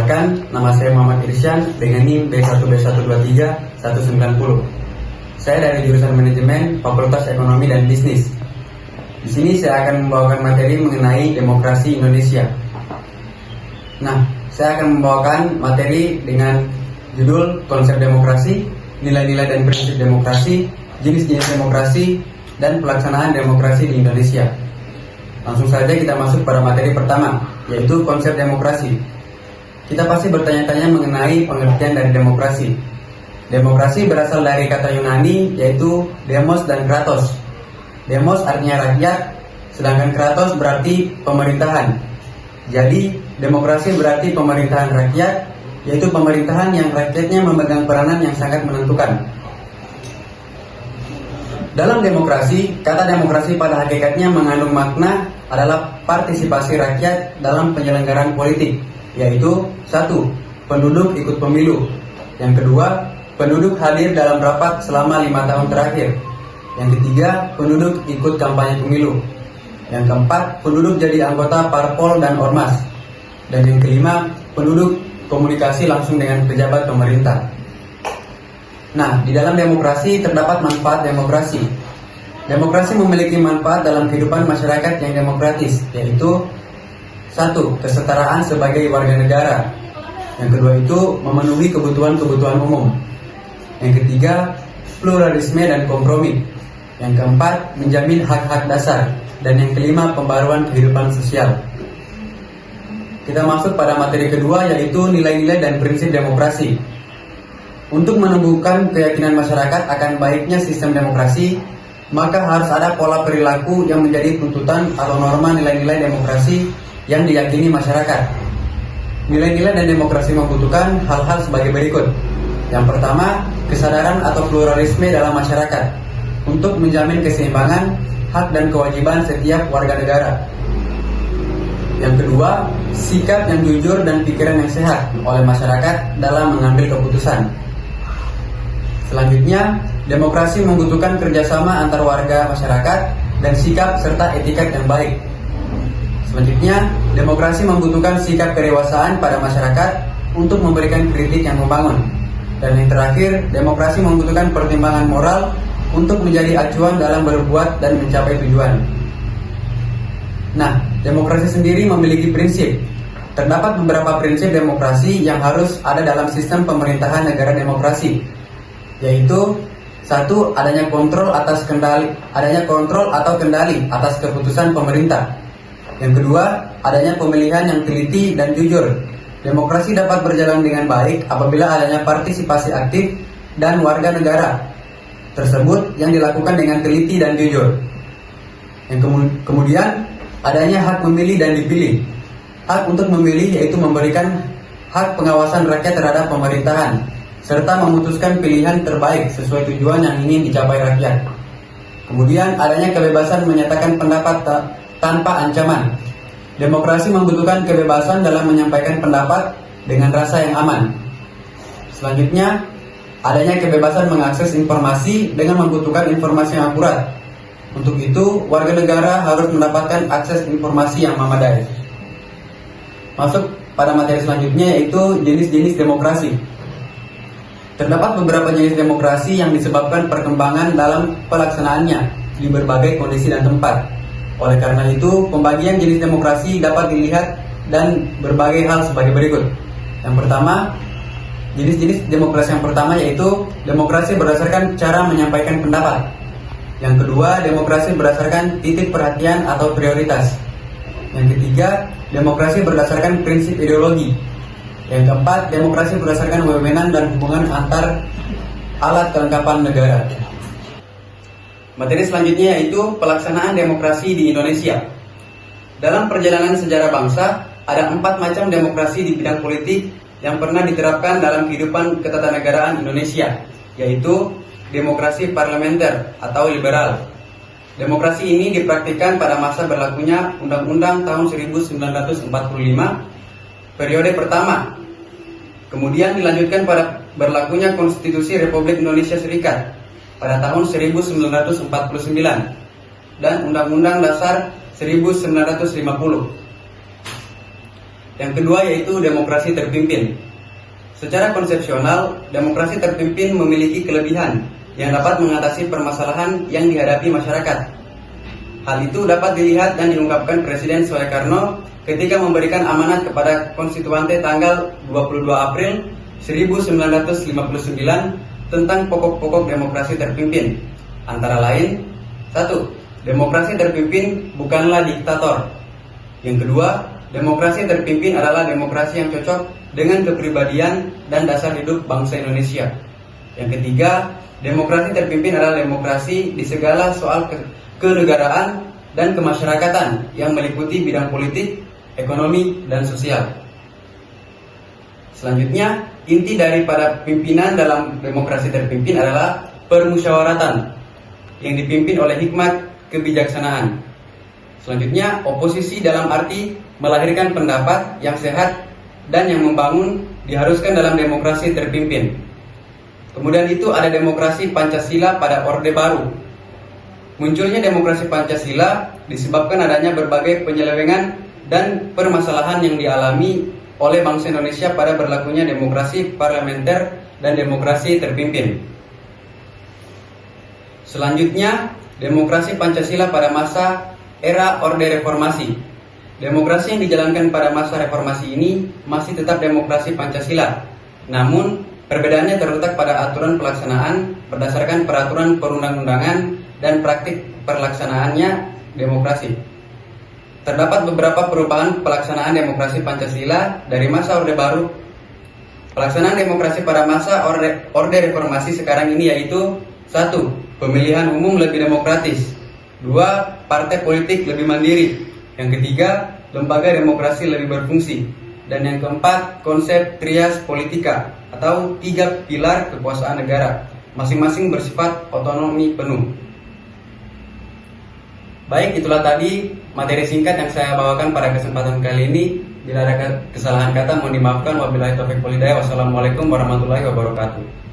Perkenalkan, nama saya Muhammad Irsyan dengan NIM B1B123-190. Saya dari jurusan Manajemen Fakultas Ekonomi dan Bisnis. Di sini saya akan membawakan materi mengenai demokrasi Indonesia. Nah, saya akan membawakan materi dengan judul konsep demokrasi, nilai-nilai dan prinsip demokrasi, jenis-jenis demokrasi, dan pelaksanaan demokrasi di Indonesia. Langsung saja kita masuk pada materi pertama, yaitu konsep demokrasi. Kita pasti bertanya-tanya mengenai pengertian dari demokrasi. Demokrasi berasal dari kata Yunani, yaitu demos dan kratos. Demos artinya rakyat, sedangkan kratos berarti pemerintahan. Jadi, demokrasi berarti pemerintahan rakyat, yaitu pemerintahan yang rakyatnya memegang peranan yang sangat menentukan. Dalam demokrasi, kata demokrasi pada hakikatnya mengandung makna adalah partisipasi rakyat dalam penyelenggaraan politik, yaitu 1. Penduduk ikut pemilu. Yang kedua, penduduk hadir dalam rapat selama 5 tahun terakhir. Yang ketiga, penduduk ikut kampanye pemilu. Yang keempat, penduduk jadi anggota parpol dan ormas. Dan yang kelima, penduduk komunikasi langsung dengan pejabat pemerintah. Nah, di dalam demokrasi terdapat manfaat demokrasi. Demokrasi memiliki manfaat dalam kehidupan masyarakat yang demokratis, yaitu 1. Kesetaraan sebagai warga negara. Yang kedua itu memenuhi kebutuhan-kebutuhan umum. Yang ketiga, pluralisme dan kompromi. Yang keempat, menjamin hak-hak dasar. Dan yang kelima, pembaruan kehidupan sosial. Kita masuk pada materi kedua, yaitu nilai-nilai dan prinsip demokrasi. Untuk menumbuhkan keyakinan masyarakat akan baiknya sistem demokrasi, maka harus ada pola perilaku yang menjadi tuntutan atau norma nilai-nilai demokrasi yang diyakini masyarakat. Nilai-nilai dan demokrasi membutuhkan hal-hal sebagai berikut. Yang pertama, kesadaran atau pluralisme dalam masyarakat untuk menjamin keseimbangan hak dan kewajiban setiap warga negara. Yang kedua, sikap yang jujur dan pikiran yang sehat oleh masyarakat dalam mengambil keputusan. Selanjutnya, demokrasi membutuhkan kerjasama antar warga masyarakat dan sikap serta etiket yang baik. Selanjutnya, demokrasi membutuhkan sikap kedewasaan pada masyarakat untuk memberikan kritik yang membangun. Dan yang terakhir, demokrasi membutuhkan pertimbangan moral untuk menjadi acuan dalam berbuat dan mencapai tujuan. Nah, demokrasi sendiri memiliki prinsip. Terdapat beberapa prinsip demokrasi yang harus ada dalam sistem pemerintahan negara demokrasi, yaitu 1. Adanya kontrol atau kendali atas keputusan pemerintah. Yang kedua, adanya pemilihan yang teliti dan jujur. Demokrasi dapat berjalan dengan baik apabila adanya partisipasi aktif dan warga negara tersebut yang dilakukan dengan teliti dan jujur. Yang kemudian, adanya hak memilih dan dipilih. Hak untuk memilih yaitu memberikan hak pengawasan rakyat terhadap pemerintahan, serta memutuskan pilihan terbaik sesuai tujuan yang ingin dicapai rakyat. Kemudian, adanya kebebasan menyatakan pendapat tanpa ancaman. Demokrasi membutuhkan kebebasan dalam menyampaikan pendapat dengan rasa yang aman. Selanjutnya, adanya kebebasan mengakses informasi dengan membutuhkan informasi yang akurat. Untuk itu, warga negara harus mendapatkan akses informasi yang memadai. Masuk pada materi selanjutnya, yaitu jenis-jenis demokrasi. Terdapat beberapa jenis demokrasi yang disebabkan perkembangan dalam pelaksanaannya di berbagai kondisi dan tempat. Oleh karena itu, pembagian jenis demokrasi dapat dilihat dan berbagai hal sebagai berikut. Yang pertama, jenis-jenis demokrasi yang pertama yaitu demokrasi berdasarkan cara menyampaikan pendapat. Yang kedua, demokrasi berdasarkan titik perhatian atau prioritas. Yang ketiga, demokrasi berdasarkan prinsip ideologi. Yang keempat, demokrasi berdasarkan wewenang dan hubungan antar alat kelengkapan negara. Materi selanjutnya yaitu pelaksanaan demokrasi di Indonesia. Dalam perjalanan sejarah bangsa, ada 4 macam demokrasi di bidang politik yang pernah diterapkan dalam kehidupan ketatanegaraan Indonesia, yaitu demokrasi parlementer atau liberal. Demokrasi ini dipraktikkan pada masa berlakunya Undang-Undang tahun 1945, periode pertama. Kemudian dilanjutkan pada berlakunya Konstitusi Republik Indonesia Serikat pada tahun 1949 dan Undang-Undang Dasar 1950. Yang kedua yaitu demokrasi terpimpin. Secara konsepsional, demokrasi terpimpin memiliki kelebihan yang dapat mengatasi permasalahan yang dihadapi masyarakat. Hal itu dapat dilihat dan diungkapkan Presiden Soekarno ketika memberikan amanat kepada konstituante tanggal 22 April 1959 tentang pokok-pokok demokrasi terpimpin. Antara lain, 1. Demokrasi terpimpin bukanlah diktator. Yang kedua, demokrasi terpimpin adalah demokrasi yang cocok dengan kepribadian dan dasar hidup bangsa Indonesia. Yang ketiga, demokrasi terpimpin adalah demokrasi di segala soal kenegaraan dan kemasyarakatan yang meliputi bidang politik, ekonomi, dan sosial. Selanjutnya, inti daripada pimpinan dalam demokrasi terpimpin adalah permusyawaratan yang dipimpin oleh hikmat kebijaksanaan. Selanjutnya, oposisi dalam arti melahirkan pendapat yang sehat dan yang membangun diharuskan dalam demokrasi terpimpin. Kemudian itu ada demokrasi Pancasila pada Orde Baru. Munculnya demokrasi Pancasila disebabkan adanya berbagai penyelewengan dan permasalahan yang dialami oleh bangsa Indonesia pada berlakunya demokrasi parlementer dan demokrasi terpimpin. Selanjutnya, demokrasi Pancasila pada masa era Orde Reformasi. Demokrasi yang dijalankan pada masa reformasi ini masih tetap demokrasi Pancasila. Namun, perbedaannya terletak pada aturan pelaksanaan berdasarkan peraturan perundang-undangan dan praktik pelaksanaannya demokrasi. Terdapat beberapa perubahan pelaksanaan demokrasi Pancasila dari masa Orde Baru. Pelaksanaan demokrasi pada masa Orde Reformasi sekarang ini yaitu 1. Pemilihan umum lebih demokratis. 2. Partai politik lebih mandiri. Yang ketiga, lembaga demokrasi lebih berfungsi. Dan yang keempat, konsep trias politika atau 3 pilar kekuasaan negara, masing-masing bersifat otonomi penuh. Baik, itulah tadi materi singkat yang saya bawakan pada kesempatan kali ini. Bila ada kesalahan kata mohon dimaafkan. Wabillahi taufiq wal hidayah. Wassalamualaikum warahmatullahi wabarakatuh.